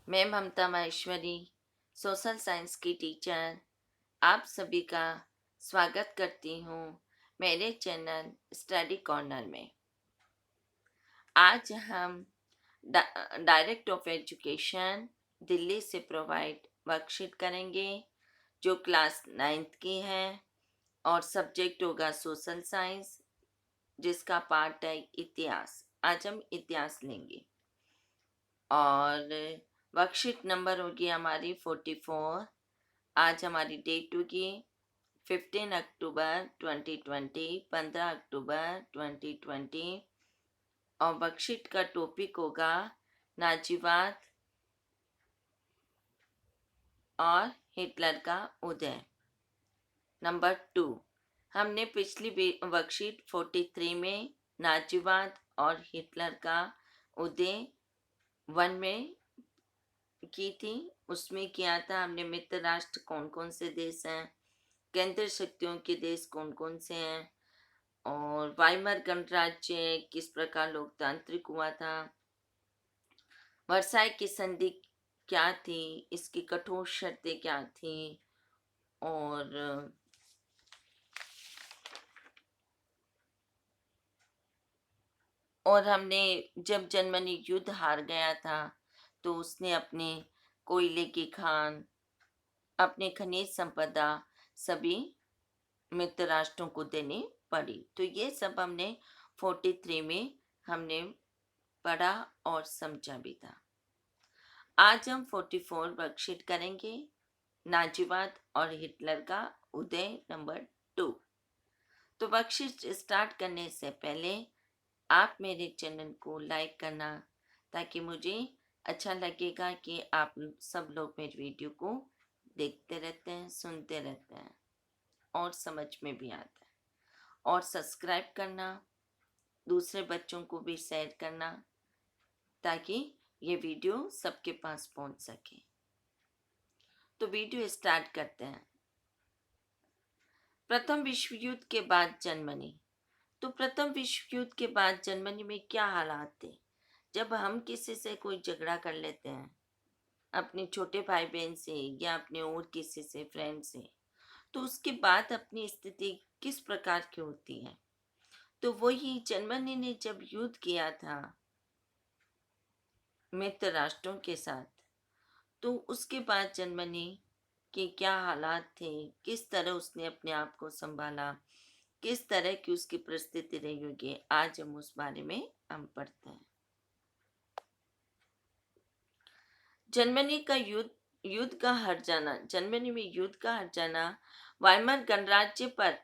मैं ममता Maheshwari, social science की teacher, आप सभी का स्वागत करती हूँ मेरे चैनल स्टडी कॉर्नर में। आज हम डायरेक्ट ऑफ एजुकेशन दिल्ली से प्रोवाइड वर्कशीट करेंगे जो क्लास 9th की है और सब्जेक्ट होगा सोशल साइंस, जिसका पार्ट है इतिहास। आज हम इतिहास लेंगे और वर्कशीट नंबर होगी हमारी 44। आज हमारी डेट होगी 15 अक्टूबर 2020, 15 अक्टूबर 2020। और वर्कशीट का टॉपिक होगा नाजीवाद और हिटलर का उदय। नंबर 2, हमने पिछली वर्कशीट 43 में नाजीवाद और हिटलर का उदय 1 में की थी। उसमें किया था हमने मित्र राष्ट्र कौन कौन से देश हैं, केंद्र शक्तियों के देश कौन कौन से हैं, और वाइमर गणराज्य किस प्रकार लोकतांत्रिक हुआ था, वर्साई की संधि क्या थी, इसकी कठोर शर्तें क्या थी, और हमने जब जर्मनी युद्ध हार गया था तो उसने अपने कोयले की खान, अपने खनिज संपदा सभी मित्र राष्ट्रों को देनी पड़ी। तो ये सब हमने 43 में हमने पढ़ा और समझा भी था। आज हम 44 वर्कशीट करेंगे, नाजीवाद और हिटलर का उदय नंबर 2। तो वर्कशीट स्टार्ट करने से पहले आप मेरे चैनल को लाइक करना, ताकि मुझे अच्छा लगेगा कि आप सब लोग मेरे वीडियो को देखते रहते हैं, सुनते रहते हैं और समझ में भी आता है। और सब्सक्राइब करना, दूसरे बच्चों को भी शेयर करना, ताकि ये वीडियो सबके पास पहुंच सके। तो वीडियो स्टार्ट करते हैं। प्रथम विश्व युद्ध के बाद जर्मनी। तो प्रथम विश्व युद्ध के बाद जर्मनी में क्या हालात थे? जब हम किसी से कोई झगड़ा कर लेते हैं, अपने छोटे भाई बहन से या अपने और किसी से फ्रेंड से, तो उसके बाद अपनी स्थिति किस प्रकार की होती है? तो वही जर्मनी ने जब युद्ध किया था मित्र राष्ट्रों के साथ, तो उसके बाद जर्मनी के क्या हालात थे, किस तरह उसने अपने आप को संभाला, किस तरह की उसकी परिस्थिति रही होगी, आज हम उस बारे में हम पढ़ते हैं। जर्मनी का युद्ध का हट जाना। जर्मनी में युद्ध का हट जाना वाइमर गणराज्य पर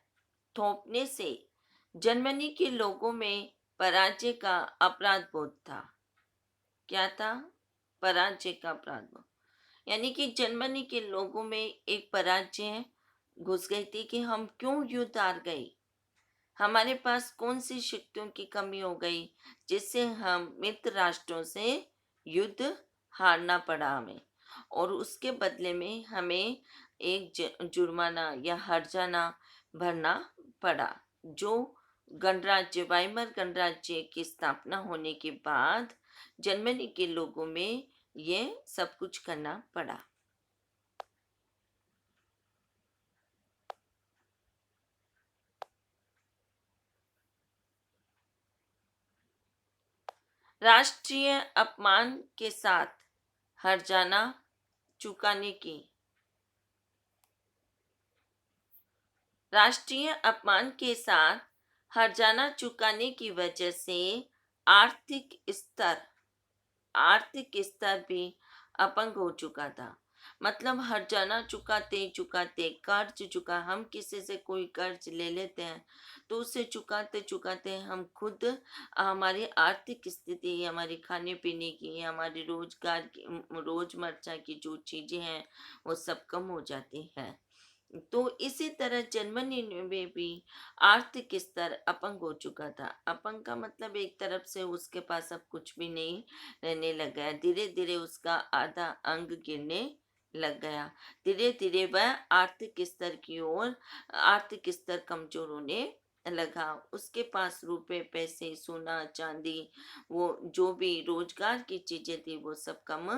थोपने से जर्मनी के लोगों में पराजय का अपराध बोध था। क्या था? पराजय का अपराध बोध। यानी कि जर्मनी के लोगों में एक पराजय घुस गई थी कि हम क्यों युद्ध हार गए, हमारे पास कौन सी शक्तियों की कमी हो गई जिससे हम मित्र राष्ट्रों से युद्ध हारना पड़ा हमें, और उसके बदले में हमें एक जुर्माना या हर्जाना भरना पड़ा। जो गणराज्य वाइमर गणराज्य की स्थापना होने के बाद जर्मनी के लोगों में ये सब कुछ करना पड़ा। राष्ट्रीय अपमान के साथ हर्जाना चुकाने की। राष्ट्रीय अपमान के साथ हर्जाना चुकाने की वजह से आर्थिक स्तर आर्थिक स्तर भी अपंग हो चुका था। मतलब हर्जाना चुकाते चुकाते कर्ज चुका, हम किसी से कोई कर्ज ले लेते हैं तो उसे चुकाते चुकाते हम खुद, हमारी आर्थिक स्थिति, हमारी खाने पीने की, हमारी रोजगार की, रोजमर्रा की जो चीजें हैं वो सब कम हो जाती हैं। तो इसी तरह जर्मनी में भी आर्थिक स्तर अपंग हो चुका था। अपंग का मतलब एक तरफ से उसके पास अब कुछ भी नहीं रहने लग गया, धीरे धीरे उसका आधा अंग गिरने लग गया, धीरे धीरे वह आर्थिक स्तर की ओर, आर्थिक स्तर कमजोर होने लगा। उसके पास रुपए पैसे सोना चांदी, वो जो भी रोजगार की चीजें थी वो सब कम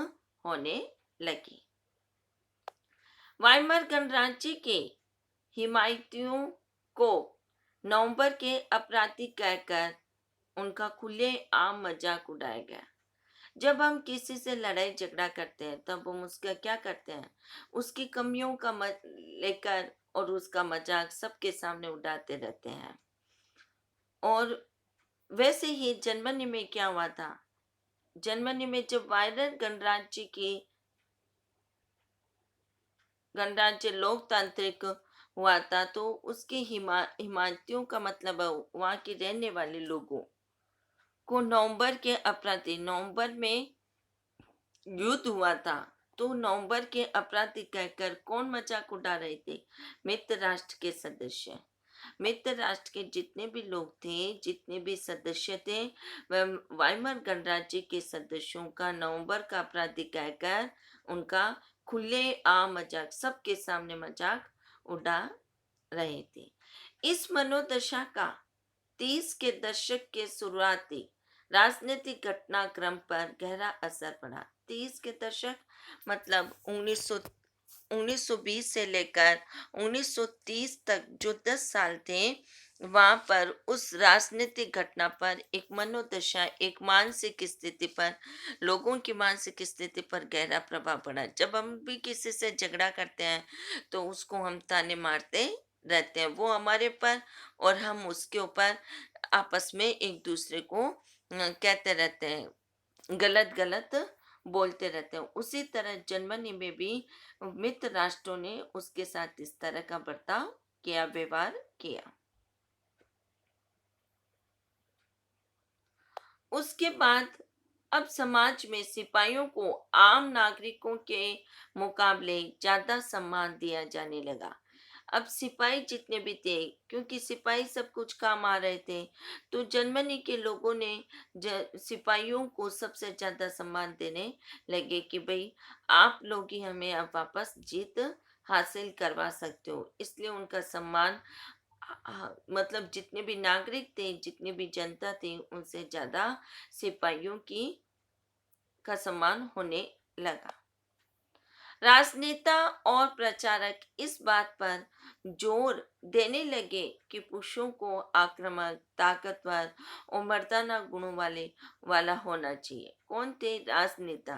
होने लगी। वाइमर गणराज्य के हिमायतियों को नवंबर के अपराधी कहकर उनका खुलेआम मजाक उड़ाया गया। जब हम किसी से लड़ाई झगड़ा करते हैं तब हम उसका क्या करते हैं, उसकी कमियों का लेकर और उसका मजाक सबके सामने उड़ाते रहते हैं। और वैसे ही जर्मनी में क्या हुआ था, जर्मनी में जब वायरल गणराज्य लोकतांत्रिक हुआ था तो उसके हिमायतियों का मतलब है वहाँ के रहने वाले लोगों को नवंबर के अपराधी, नवंबर में युद्ध हुआ था, तो नवंबर के अपराधी कहकर कौन मजाक उड़ा रहे थे? मित्र राष्ट्र के सदस्य। मित्र राष्ट्र के जितने भी लोग थे, जितने भी सदस्य थे, वह वाइमर गणराज्य के सदस्यों का नवंबर का अपराधी कहकर उनका खुले आम मजाक, सबके सामने मजाक उड़ा रहे थे। इस मनोदशा का 30 के दशक के शुरुआती राजनीतिक घटनाक्रम पर गहरा असर पड़ा। 30 के दशक मतलब 1920 से लेकर 1930 तक जो 10 साल थे, वहां पर उस राजनीतिक घटना पर एक मनोदशा, एक मानसिक स्थिति पर, लोगों की मानसिक स्थिति पर गहरा प्रभाव पड़ा। जब हम भी किसी से झगड़ा करते हैं तो उसको हम ताने मारते रहते हैं, वो हमारे पर और हम उसके ऊपर आपस में एक दूसरे को कहते रहते हैं, गलत गलत बोलते रहते हैं। उसी तरह जर्मनी में भी मित्र राष्ट्रों ने उसके साथ इस तरह का बर्ताव किया, व्यवहार किया। उसके बाद अब समाज में सिपाहियों को आम नागरिकों के मुकाबले ज्यादा सम्मान दिया जाने लगा। अब सिपाही जितने भी थे, क्योंकि सिपाही सब कुछ काम आ रहे थे, तो जर्मनी के लोगों ने सिपाहियों को सबसे ज्यादा सम्मान देने लगे कि भाई आप लोग ही हमें अब वापस जीत हासिल करवा सकते हो। इसलिए उनका सम्मान मतलब जितने भी नागरिक थे, जितनी भी जनता थी, उनसे ज्यादा सिपाहियों की का सम्मान होने लगा। राजनेता और प्रचारक इस बात पर जोर देने लगे कि पुरुषों को आक्रामक, ताकतवर और मर्दाना गुणों वाला होना चाहिए। कौन थे? राजनेता।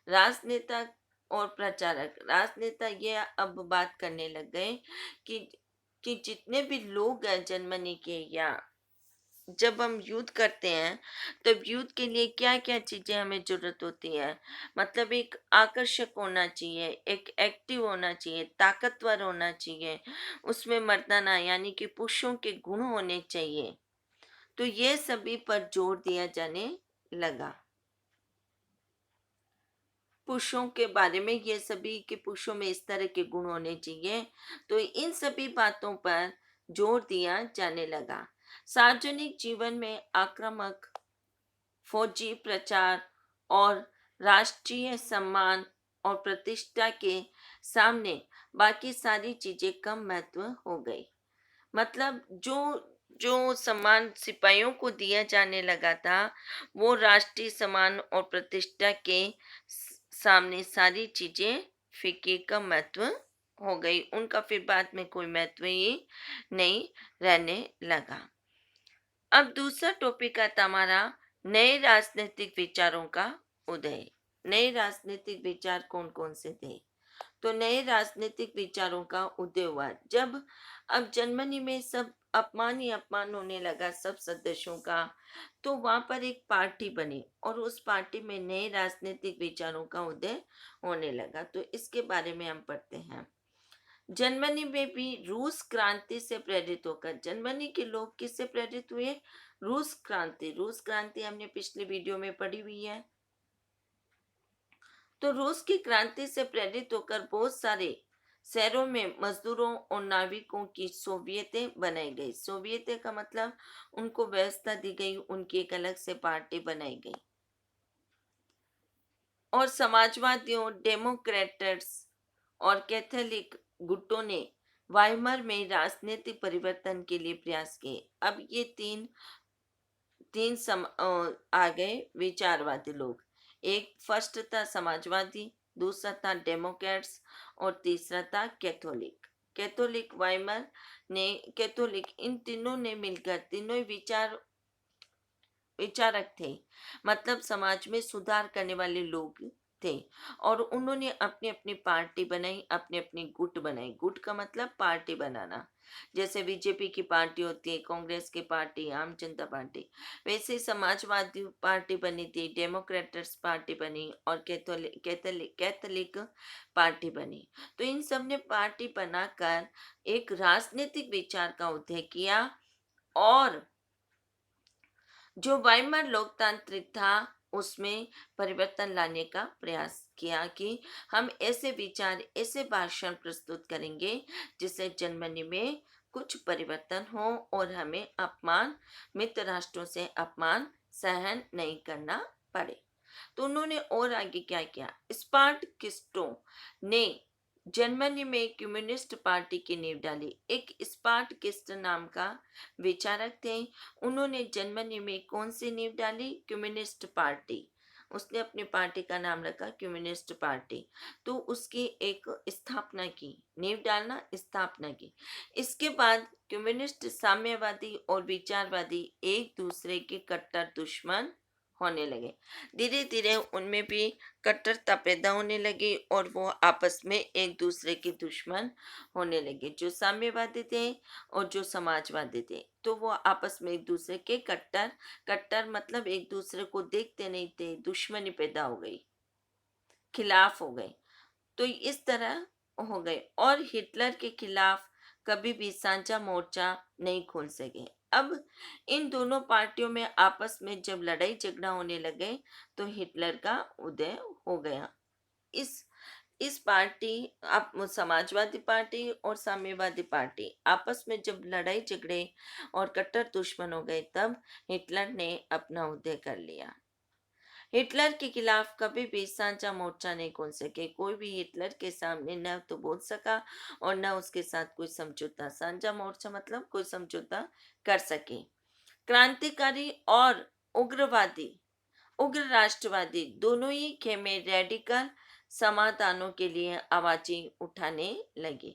राजनेता और प्रचारक। राजनेता ये अब बात करने लग गए कि जितने भी लोग हैं जर्मनी के, या जब हम युद्ध करते हैं तब युद्ध के लिए क्या क्या चीजें हमें जरूरत होती है, मतलब एक आकर्षक होना चाहिए, एक एक्टिव होना चाहिए, ताकतवर होना चाहिए, उसमें मर्दाना यानी कि पुरुषों के गुण होने चाहिए। तो ये सभी पर जोर दिया जाने लगा। पुरुषों के बारे में ये सभी कि पुरुषों में इस तरह के गुण होने चाहिए, तो इन सभी बातों पर जोर दिया जाने लगा। सार्वजनिक जीवन में आक्रामक फौजी प्रचार और राष्ट्रीय सम्मान और प्रतिष्ठा के सामने बाकी सारी चीजें कम महत्व हो गई। मतलब जो जो सम्मान सिपाहियों को दिया जाने लगा था, वो राष्ट्रीय सम्मान और प्रतिष्ठा के सामने सारी चीजें फीकी, कम महत्व हो गई। उनका फिर बाद में कोई महत्व ही नहीं रहने लगा। अब दूसरा टॉपिक आता हमारा, नए राजनीतिक विचारों का उदय। नए राजनीतिक विचार कौन कौन से थे? तो नए राजनीतिक विचारों का उदय हुआ जब अब जर्मनी में सब अपमान ही अपमान होने लगा सब सदस्यों का, तो वहां पर एक पार्टी बनी और उस पार्टी में नए राजनीतिक विचारों का उदय होने लगा। तो इसके बारे में हम पढ़ते हैं। जर्मनी में भी रूस क्रांति से प्रेरित होकर, जर्मनी के लोग किससे प्रेरित हुए? रूस क्रांति। रूस क्रांति हमने पिछले वीडियो में पढ़ी हुई है। तो रूस की क्रांति से प्रेरित होकर बहुत सारे शहरों में मजदूरों और नाविकों की सोवियतें बनाई गई। सोवियतें का मतलब उनको व्यवस्था दी गई, उनकी एक अलग से पार्टी बनाई गई। और समाजवादियों, डेमोक्रेट्स और कैथोलिक गुटों ने वाइमर में राजनीतिक परिवर्तन के लिए प्रयास किए। अब ये तीन तीन आ गए विचारवादी लोग। एक फर्स्ट था समाजवादी, दूसरा था डेमोक्रेट्स और तीसरा था कैथोलिक। कैथोलिक वाइमर ने कैथोलिक इन तीनों ने मिलकर तीनों ही विचारक थे, मतलब समाज में सुधार करने वाले लोग थे। और उन्होंने अपनी अपनी पार्टी बनाई, अपने अपनी गुट बनाई। गुट का मतलब पार्टी बनाना। जैसे बीजेपी की पार्टी होती है, कांग्रेस की पार्टी, आम जनता पार्टी, वैसे ही समाजवादी पार्टी बनी थी, डेमोक्रेट्स पार्टी बनी और कैथोलिक पार्टी बनी। तो इन सब ने पार्टी बनाकर एक राजनीतिक विचार का उदय किया और जो वाइमर लोकतांत्रिक था उसमें परिवर्तन लाने का प्रयास किया कि हम ऐसे विचार, ऐसे भाषण प्रस्तुत करेंगे जिससे जर्मनी में कुछ परिवर्तन हो और हमें अपमान, मित्र राष्ट्रों से अपमान सहन नहीं करना पड़े। तो उन्होंने और आगे क्या किया, स्पार्टकिस्टों ने जर्मनी में कम्युनिस्ट पार्टी की नींव डाली। एक स्पार्टकिस्ट नाम का विचारक थे। उन्होंने जर्मनी में कौन सी नींव डाली, कम्युनिस्ट पार्टी। उसने अपनी पार्टी का नाम रखा कम्युनिस्ट पार्टी। तो उसकी एक स्थापना की, नींव डालना, स्थापना की। इसके बाद कम्युनिस्ट, साम्यवादी और विचारवादी एक दूसरे के कट्टर दुश्मन होने लगे। धीरे धीरे उनमें भी कट्टरता पैदा होने लगी और वो आपस में एक दूसरे के दुश्मन होने लगे। जो साम्यवादी थे और जो समाजवादी थे, तो वो आपस में एक दूसरे के कट्टर, कट्टर मतलब एक दूसरे को देखते नहीं थे, दुश्मनी पैदा हो गई, खिलाफ हो गए। तो इस तरह हो गए और हिटलर के खिलाफ कभी भी साझा मोर्चा नहीं खोल सके। अब इन दोनों पार्टियों में आपस में जब लड़ाई झगड़ा होने लगे तो हिटलर का उदय हो गया। इस इस पार्टी, आप समाजवादी पार्टी और साम्यवादी पार्टी आपस में जब लड़ाई झगड़े और कट्टर दुश्मन हो गए, तब हिटलर ने अपना उदय कर लिया। हिटलर के खिलाफ कभी भी साझा मोर्चा नहीं खोल सके। कोई भी हिटलर के सामने न तो बोल सका और न उसके साथ कोई समझौता, साझा मोर्चा मतलब कोई समझौता कर सके। क्रांतिकारी और उग्रवादी, उग्र राष्ट्रवादी दोनों ही खेमे रेडिकल समाधानों के लिए आवाजें उठाने लगे।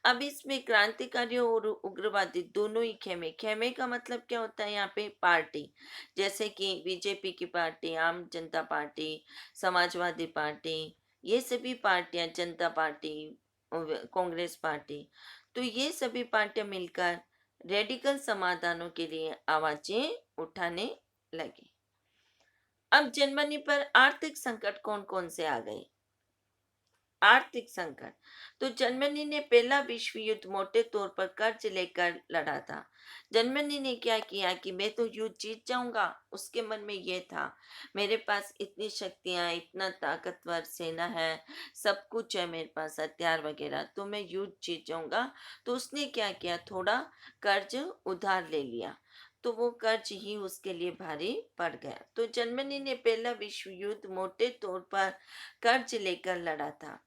अब इसमें क्रांतिकारी और उग्रवादी दोनों ही खेमे, खेमे का मतलब क्या होता है यहाँ पे, पार्टी। जैसे कि बीजेपी की पार्टी, आम जनता पार्टी, समाजवादी पार्टी, ये सभी पार्टियां, जनता पार्टी, कांग्रेस पार्टी, तो ये सभी पार्टियां मिलकर रेडिकल समाधानों के लिए आवाजें उठाने लगी। अब जर्मनी पर आर्थिक संकट कौन कौन से आ गए। आर्थिक संकट, तो जर्मनी ने पहला विश्व युद्ध मोटे तौर पर कर्ज लेकर लड़ा था। जर्मनी ने क्या किया कि मैं तो युद्ध जीत जाऊंगा, उसके मन में ये था, मेरे पास इतनी शक्तियां, इतना ताकतवर सेना है, सब कुछ है मेरे पास, हथियार वगैरह, तो मैं युद्ध जीत जाऊंगा। तो उसने क्या किया, थोड़ा कर्ज उधार ले लिया। तो वो कर्ज ही उसके लिए भारी पड़ गया। तो जर्मनी ने पहला विश्व युद्ध मोटे तौर पर कर्ज लेकर लड़ा था।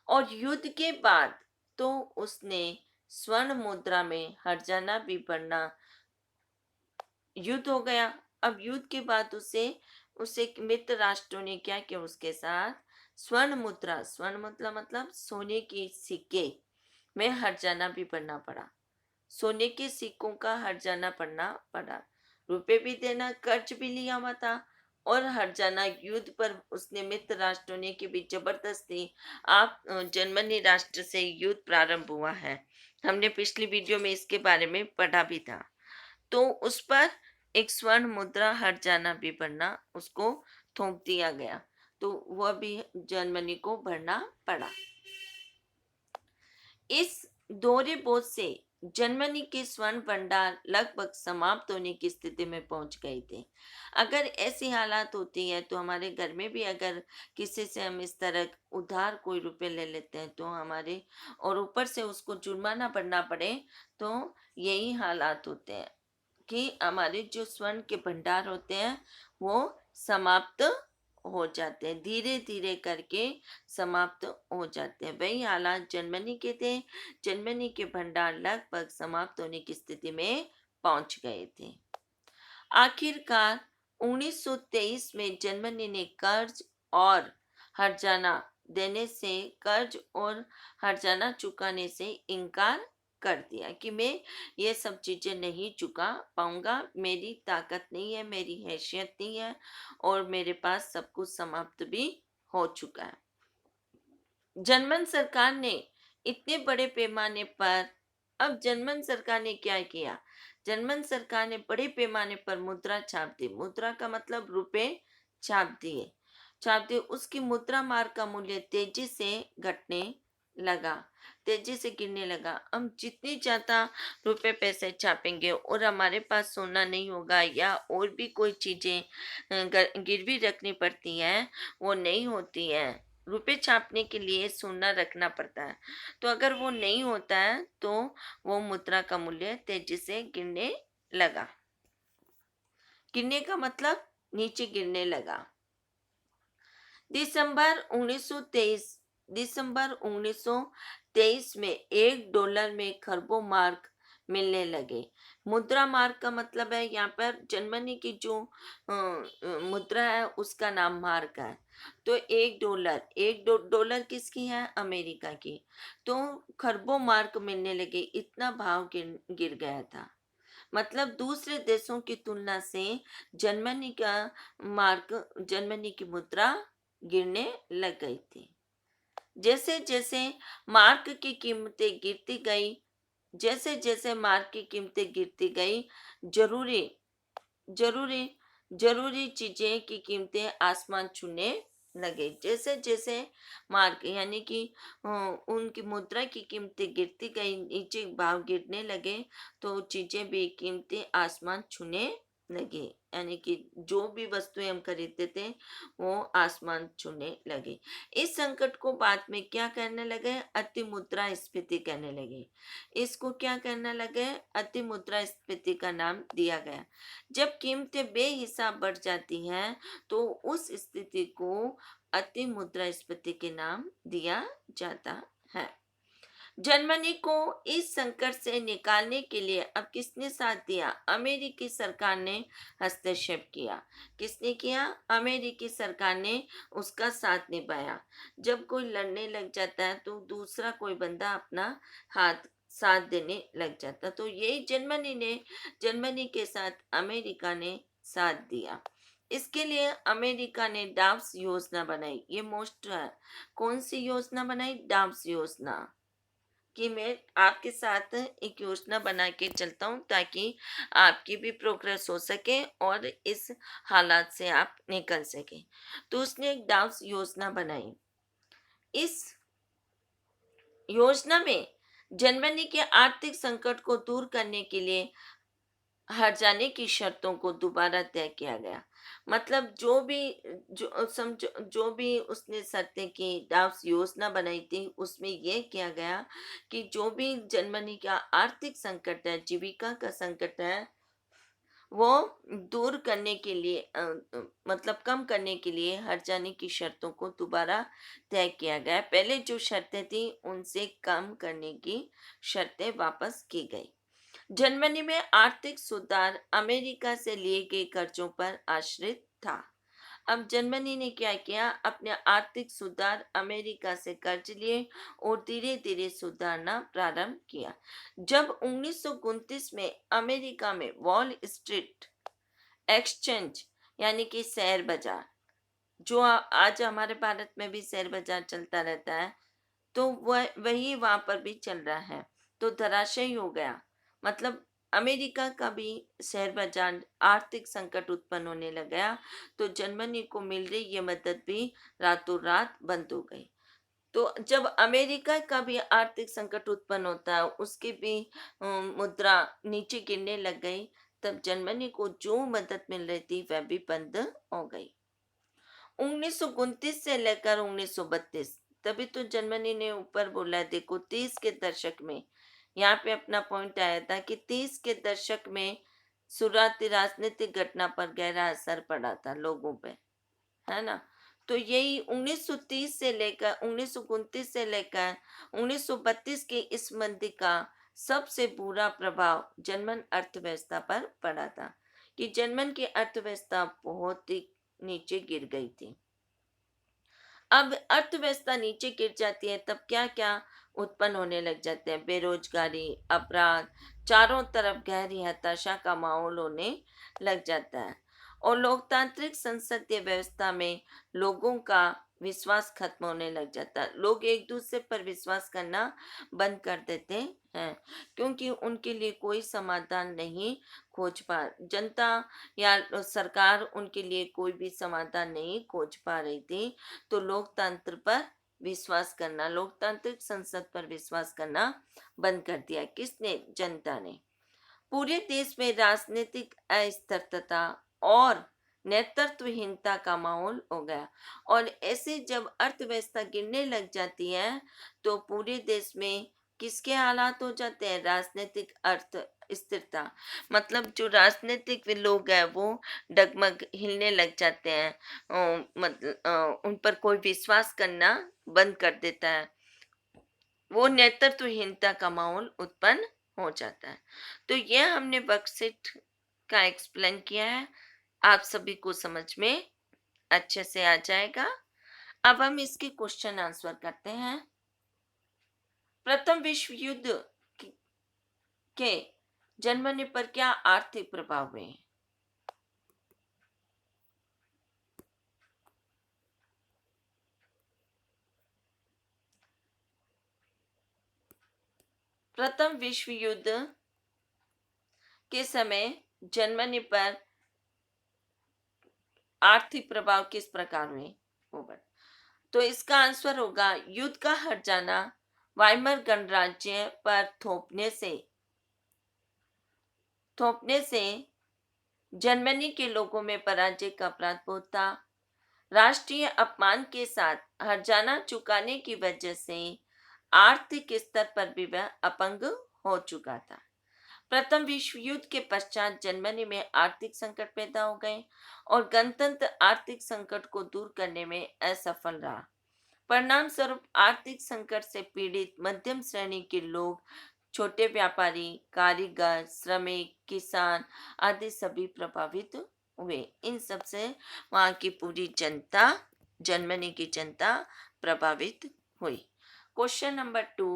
और युद्ध के बाद तो उसने स्वर्ण मुद्रा में हर्जाना भी बढ़ना, युद्ध हो गया। अब युद्ध के बाद उसे उसे मित्र राष्ट्रों ने क्या किया, उसके साथ स्वर्ण मुद्रा, स्वर्ण मुद्रा मतलब सोने के सिक्के में हर्जाना भी भरना पड़ा। सोने के सिक्कों का हर्जाना पड़ना पड़ा, रुपए भी देना, कर्ज भी लिया हुआ था और हर्जाना। युद्ध पर उसने मित्र राष्ट्रों ने कि भी जबरदस्ती, आप जर्मनी राष्ट्र से युद्ध प्रारंभ हुआ है, हमने पिछली वीडियो में इसके बारे में पढ़ा भी था। तो उस पर एक स्वर्ण मुद्रा हर्जाना भी भरना उसको थोप दिया गया, तो वह भी जर्मनी को भरना पड़ा। इस दोहरे बोझ से जर्मनी के स्वर्ण भंडार लगभग समाप्त होने की स्थिति में पहुंच गए थे। अगर ऐसी हालात होती है तो हमारे घर में भी अगर किसी से हम इस तरह उधार कोई रुपए ले लेते हैं तो हमारे, और ऊपर से उसको जुर्माना भरना पड़े, तो यही हालात होते हैं कि हमारे जो स्वर्ण के भंडार होते हैं वो समाप्त हो जाते हैं, धीरे धीरे करके समाप्त हो जाते हैं। वही हालात जर्मनी के थे। जर्मनी के भंडार लगभग समाप्त होने की स्थिति में पहुंच गए थे। आखिरकार 1923 में जर्मनी ने कर्ज और हर्जाना देने से, कर्ज और हर्जाना चुकाने से इनकार कर दिया कि मैं ये सब चीजें नहीं चुका पाऊंगा, मेरी ताकत नहीं है, मेरी हैसियत नहीं है और मेरे पास सब कुछ समाप्त भी हो चुका है। जर्मन सरकार ने इतने बड़े पैमाने पर, अब जर्मन सरकार ने क्या किया? जर्मन सरकार ने बड़े पैमाने पर मुद्रा छाप दी। मुद्रा का मतलब रुपए छाप दिए। छाप दिए, उसकी मुद्रा मार्क का मूल्य तेजी से घटने लगा, तेजी से गिरने लगा। हम जितनी ज्यादा रुपए पैसे छापेंगे और हमारे पास सोना नहीं होगा या और भी कोई चीजें गिरवी रखनी पड़ती हैं, वो नहीं होती है। रुपए छापने के लिए सोना रखना पड़ता है। तो अगर वो नहीं होता है तो वो मुद्रा का मूल्य तेजी से गिरने लगा। गिरने का मतलब नीचे गिरने लगा। दिसंबर 1923, दिसंबर 1923 में $1 में खरबों मार्क मिलने लगे। मुद्रा मार्क का मतलब है यहाँ पर जर्मनी की जो मुद्रा है उसका नाम मार्क है। तो $1, $1 किसकी है? अमेरिका की। तो खरबों मार्क मिलने लगे, इतना भाव गिर गया था। मतलब दूसरे देशों की तुलना से जर्मनी का मार्क, जर्मनी की मुद्रा गिरने लग गई थी। जैसे जैसे मार्क की कीमतें गिरती गई, जैसे जैसे मार्क की कीमतें गिरती गई, जरूरी जरूरी जरूरी चीजें की कीमतें आसमान छूने लगे। जैसे जैसे मार्क यानी कि उनकी मुद्रा की कीमतें गिरती गई, नीचे भाव गिरने लगे, तो चीजें भी कीमतें आसमान छूने लगे। यानी कि जो भी वस्तुएं हम खरीदते थे वो आसमान छूने लगे। इस संकट को बाद में क्या कहने लगे? अति मुद्रास्फीति कहने लगे। इसको क्या कहने लगे? अति मुद्रास्फीति का नाम दिया गया। जब कीमतें बेहिसाब बढ़ जाती हैं तो उस स्थिति को अति मुद्रास्फीति के नाम दिया जाता है। जर्मनी को इस संकट से निकालने के लिए अब किसने साथ दिया? अमेरिकी सरकार ने हस्तक्षेप किया। किसने किया? अमेरिकी सरकार ने उसका साथ निभाया। जब कोई लड़ने लग जाता है तो दूसरा कोई बंदा अपना हाथ साथ देने लग जाता, तो यही जर्मनी के साथ अमेरिका ने साथ दिया। इसके लिए अमेरिका ने डाव्स योजना बनाई। ये मोस्ट है। कौन सी योजना बनाई? डाव्स योजना। कि मैं आपके साथ एक योजना बना के चलता हूँ ताकि आपकी भी प्रोग्रेस हो सके और इस हालात से आप निकल सके। तो उसने एक डाउस योजना बनाई। इस योजना में जर्मनी के आर्थिक संकट को दूर करने के लिए हर जाने की शर्तों को दोबारा तय किया गया। मतलब जो भी उसने शर्तें की, डाउस योजना बनाई थी, उसमें यह किया गया कि जो भी जर्मनी का आर्थिक संकट है, जीविका का संकट है, वो दूर करने के लिए मतलब कम करने के लिए हर जाने की शर्तों को दोबारा तय किया गया। पहले जो शर्तें थी उनसे कम करने की शर्तें वापस की गई। जर्मनी में आर्थिक सुधार अमेरिका से लिए गए कर्जों पर आश्रित था। अब जर्मनी ने क्या किया? अपने आर्थिक सुधार अमेरिका से कर्ज लिए और धीरे धीरे सुधारना प्रारंभ किया। जब 1929 में अमेरिका में वॉल स्ट्रीट एक्सचेंज यानी कि शेयर बाजार, जो आज हमारे भारत में भी शेयर बाजार चलता रहता है, तो वह वही वहां पर भी चल रहा है, तो धराशायी हो गया। मतलब अमेरिका का भी शेयर बाजार आर्थिक संकट उत्पन्न होने लगा, तो जर्मनी को मिल रही ये मदद भी रातों रात बंद हो गई। तो जब अमेरिका का भी आर्थिक संकट उत्पन्न होता है, उसकी भी मुद्रा नीचे गिरने लग गई, तब जर्मनी को जो मदद मिल रही थी वह भी बंद हो गई। 1929 से लेकर 1932, तभी तो जर्मनी ने ऊपर बोला, देखो 30 के दशक में, यहाँ पे अपना पॉइंट आया था कि 30 के दशक में शुरुआती राजनीतिक घटना पर गहरा असर पड़ा था लोगों पे, है ना। तो यही 1930 से लेकर 1929 से लेकर 1932 की इस मंदी का सबसे बुरा प्रभाव जर्मन अर्थव्यवस्था पर पड़ा था कि जर्मन की अर्थव्यवस्था बहुत ही नीचे गिर गई थी। अब अर्थव्यवस्था नीचे गिर जाती है तब क्या-क्या उत्पन्न होने लग जाते हैं, बेरोजगारी, अपराध, चारों तरफ गहरी हताशा का माहौल होने लग जाता है। और लोकतांत्रिक संसदीय व्यवस्था में लोगों का विश्वास खत्म होने लग जाता है। लोग एक-दूसरे पर विश्वास करना बंद कर देते हैं, क्योंकि उनके लिए कोई समाधान नहीं खोज पा जनता या सरकार उनके लिए कोई भी समाधान नहीं खोज पा रही थी। तो लोकतंत्र पर विश्वास करना, लोकतांत्रिक संसद पर विश्वास करना बंद कर दिया। किसने? जनता ने। पूरे देश में राजनीतिक अस्थिरता और नेतृत्वहीनता का माहौल हो गया। और ऐसे जब अर्थव्यवस्था गिरने लग जाती है तो पूरे देश में किसके हालात हो जाते हैं? राजनीतिक अर्थ स्थिरता, मतलब जो राजनीतिक वे लोग हैं वो डगमग हिलने लग जाते हैं। उन पर कोई विश्वास करना बंद कर देता है। वो नेतृत्वहीनता का माहौल उत्पन्न हो जाता है। तो ये हमने बक्सिट का एक्सप्लेन किया है। आप सभी को समझ में अच्छे से आ जाएगा। अब हम इसके क्वेश्चन आंसर करते हैं। प्रथम विश्व युद्ध के के जर्मनी पर क्या आर्थिक प्रभाव हुए? प्रथम विश्व युद्ध के समय जर्मनी पर आर्थिक प्रभाव किस प्रकार हुए? होगा, तो इसका आंसर होगा युद्ध का हट जाना वाइमर गणराज्य पर थोपने से जर्मनी के लोगों में पराजय का अपराध बोध था। राष्ट्रीय अपमान के साथ हर्जाना चुकाने की वजह से आर्थिक स्तर पर भी वह अपंग हो चुका था। प्रथम विश्व युद्ध के पश्चात जर्मनी में आर्थिक संकट पैदा हो गए और गणतंत्र आर्थिक संकट को दूर करने में असफल रहा। परिणाम स्वरूप आर्थिक संकट से पीड़ित मध्यम श्रेणी के लोग, छोटे व्यापारी, कारीगर, श्रमिक, किसान आदि सभी प्रभावित हुए। इन सब से वहाँ की पूरी जनता, जर्मनी की जनता प्रभावित हुई। क्वेश्चन नंबर 2,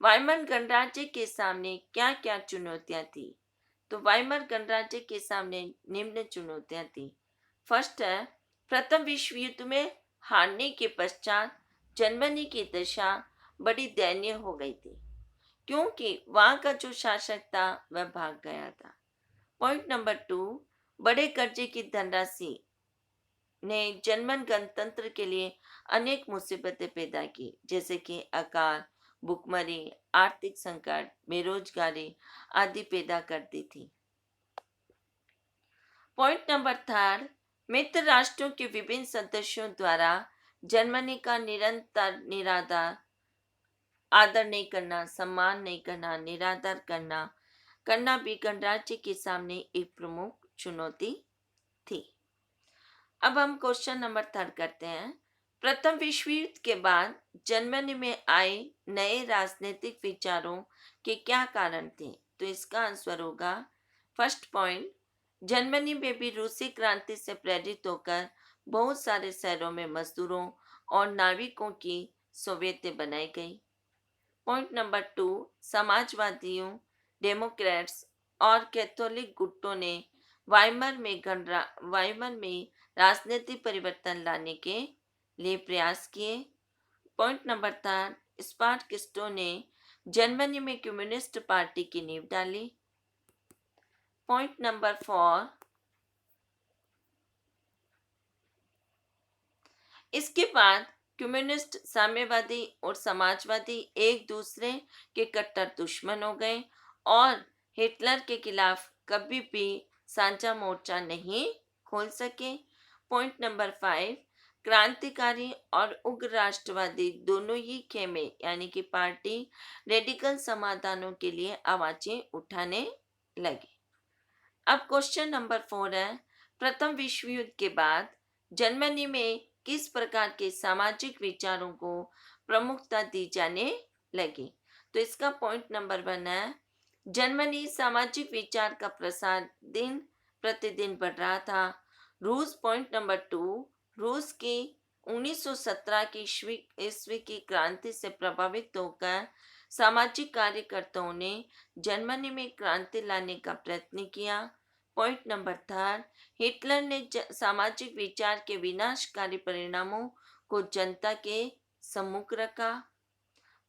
वाइमर गणराज्य के सामने क्या क्या चुनौतियां थी? तो वाइमर गणराज्य के सामने निम्न चुनौतियां थी। फर्स्ट है, प्रथम विश्व युद्ध में हारने के पश्चात जर्मनी की दशा बड़ी दयनीय हो गई थी, क्योंकि वहां का जो शासक था वह भाग गया था। पॉइंट नंबर 2, बड़े कर्जे की धनराशि ने जर्मन गणतंत्र के लिए अनेक मुसीबतें पैदा की, जैसे कि अकाल, भुखमरी, आर्थिक संकट, बेरोजगारी आदि पैदा कर दी थी। पॉइंट नंबर 3, मित्र राष्ट्रों के विभिन्न सदस्यों द्वारा जर्मनी का निरंतर निराधार आदर नहीं करना, सम्मान नहीं करना, निरादर करना करना भी गणराज्य के सामने एक प्रमुख चुनौती थी। अब हम क्वेश्चन नंबर 3 करते हैं। प्रथम विश्व युद्ध के बाद जर्मनी में आए नए राजनीतिक विचारों के क्या कारण थे? तो इसका आंसर होगा फर्स्ट पॉइंट, जर्मनी में भी रूसी क्रांति से प्रेरित होकर बहुत सारे शहरों में मजदूरों और नाविकों की सोवियतें बनाई गई। पॉइंट नंबर 2, समाजवादियों, डेमोक्रेट्स और कैथोलिक गुटों ने वाइमर में राजनीतिक परिवर्तन लाने के लिए प्रयास किए। पॉइंट नंबर 4, स्पार्टकिस्टों ने जर्मनी में कम्युनिस्ट पार्टी की नींव डाली। पॉइंट नंबर 4, इसके बाद कम्युनिस्ट, साम्यवादी और समाजवादी एक दूसरे के कट्टर दुश्मन हो गए और हिटलर के खिलाफ कभी भी साझा मोर्चा नहीं खोल सके। पॉइंट नंबर 5, क्रांतिकारी और उग्र राष्ट्रवादी दोनों ही खेमे यानी कि पार्टी रेडिकल समाधानों के लिए आवाजें उठाने लगे। अब क्वेश्चन नंबर 4 है, प्रथम विश्व युद्ध के बाद जर्मनी में किस प्रकार के सामाजिक विचारों को प्रमुखता दी जाने लगी? तो इसका पॉइंट नंबर 1 है, जर्मनी सामाजिक विचार का प्रसार दिन प्रतिदिन बढ़ रहा था। रूस, पॉइंट नंबर 2, रूस की 1917 की ईस्वी ईस्वी की क्रांति से प्रभावित होकर सामाजिक कार्यकर्ताओं ने जर्मनी में क्रांति लाने का प्रयत्न किया। पॉइंट नंबर थर्ड, हिटलर ने सामाजिक विचार के विनाशकारी परिणामों को जनता के सम्मुख रखा।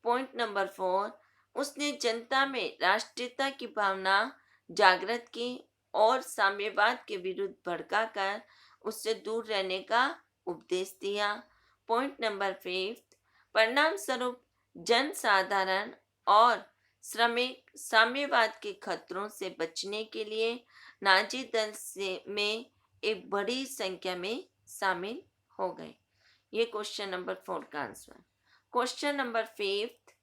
पॉइंट नंबर फोर, उसने जनता में राष्ट्रीयता की भावना जागृत की और साम्यवाद के विरुद्ध भड़काकर उससे दूर रहने का उपदेश दिया। पॉइंट नंबर फिफ्थ, परिणाम स्वरूप जन साधारण और श्रमिक साम्यवाद के खतरों से बचने के लिए नाजी दल से में एक बड़ी संख्या में शामिल हो गए। ये क्वेश्चन नंबर फोर का आंसर। क्वेश्चन नंबर फिफ्थ,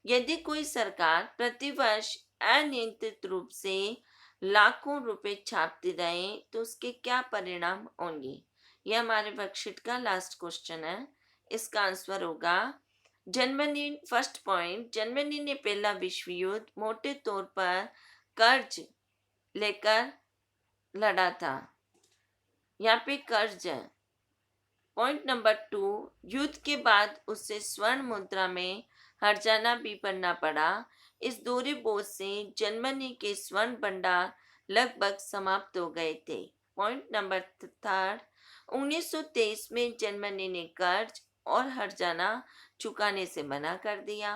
यदि कोई सरकार प्रतिवर्ष अनियंत्रित रूप से लाखों रुपए छापती रहे तो उसके क्या परिणाम होंगे? यह हमारे वर्कशीट का लास्ट क्वेश्चन है। इसका आंसर होगा जर्मनी। फर्स्ट पॉइंट, जर्मनी ने पहला विश्व युद्ध मोटे तौर पर कर्ज लेकर लड़ा था। यहाँ पे कर्ज है। पॉइंट नंबर टू, युद्ध के बाद उसे स्वर्ण मुद्रा में हर्जाना भी बनना पड़ा। इस दोहरे बोझ से जर्मनी के स्वर्ण भंडार लगभग समाप्त हो गए थे। पॉइंट नंबर थर्ड, 1923 में जर्मनी ने कर्ज और हर्जाना चुकाने से मना कर दिया।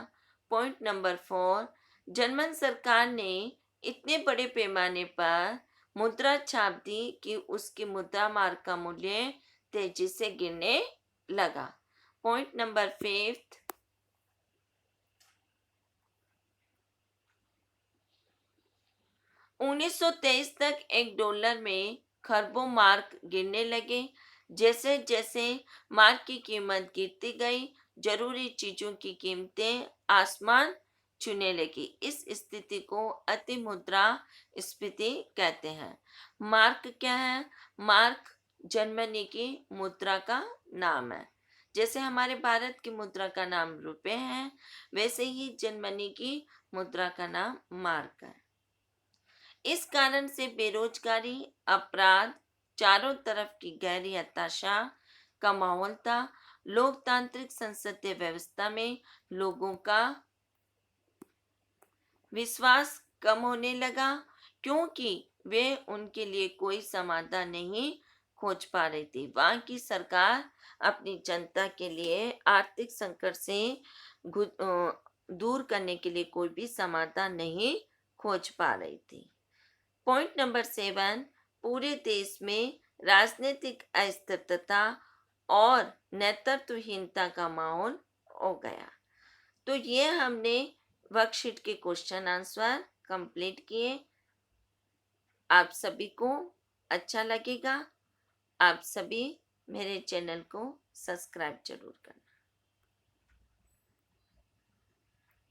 पॉइंट नंबर फोर, जर्मन सरकार ने इतने बड़े पैमाने पर मुद्रा छाप दी कि उसकी मुद्रा मार्क का मूल्य तेजी से गिरने लगा। पॉइंट नंबर फिफ्थ, 1923 तक एक डॉलर में खरबों मार्क गिरने लगे। जैसे जैसे मार्क की कीमत गिरती गई, जरूरी चीजों की कीमतें आसमान छूने लगी। इस स्थिति को अति मुद्रा स्फीति कहते हैं। मार्क क्या है? मार्क जर्मनी की मुद्रा का नाम है। जैसे हमारे भारत की मुद्रा का नाम रुपए है, वैसे ही जर्मनी की मुद्रा का नाम मार्क है। इस कारण से बेरोजगारी, अपराध, चारों तरफ की गहरी हताशा का माहौल था। लोकतांत्रिक संसदीय व्यवस्था में लोगों का विश्वास कम होने लगा, क्योंकि वे उनके लिए कोई समाधान नहीं खोज पा रही थी। वहां की सरकार अपनी जनता के लिए आर्थिक संकट से दूर करने के लिए कोई भी समाधान नहीं खोज पा रही थी। पॉइंट नंबर सेवन, पूरे देश में राजनीतिक अस्थिरता और नेतृत्वहीनता का माहौल हो गया। तो ये हमने वर्कशीट के क्वेश्चन आंसर कंप्लीट किए। आप सभी को अच्छा लगेगा। आप सभी मेरे चैनल को सब्सक्राइब जरूर करना।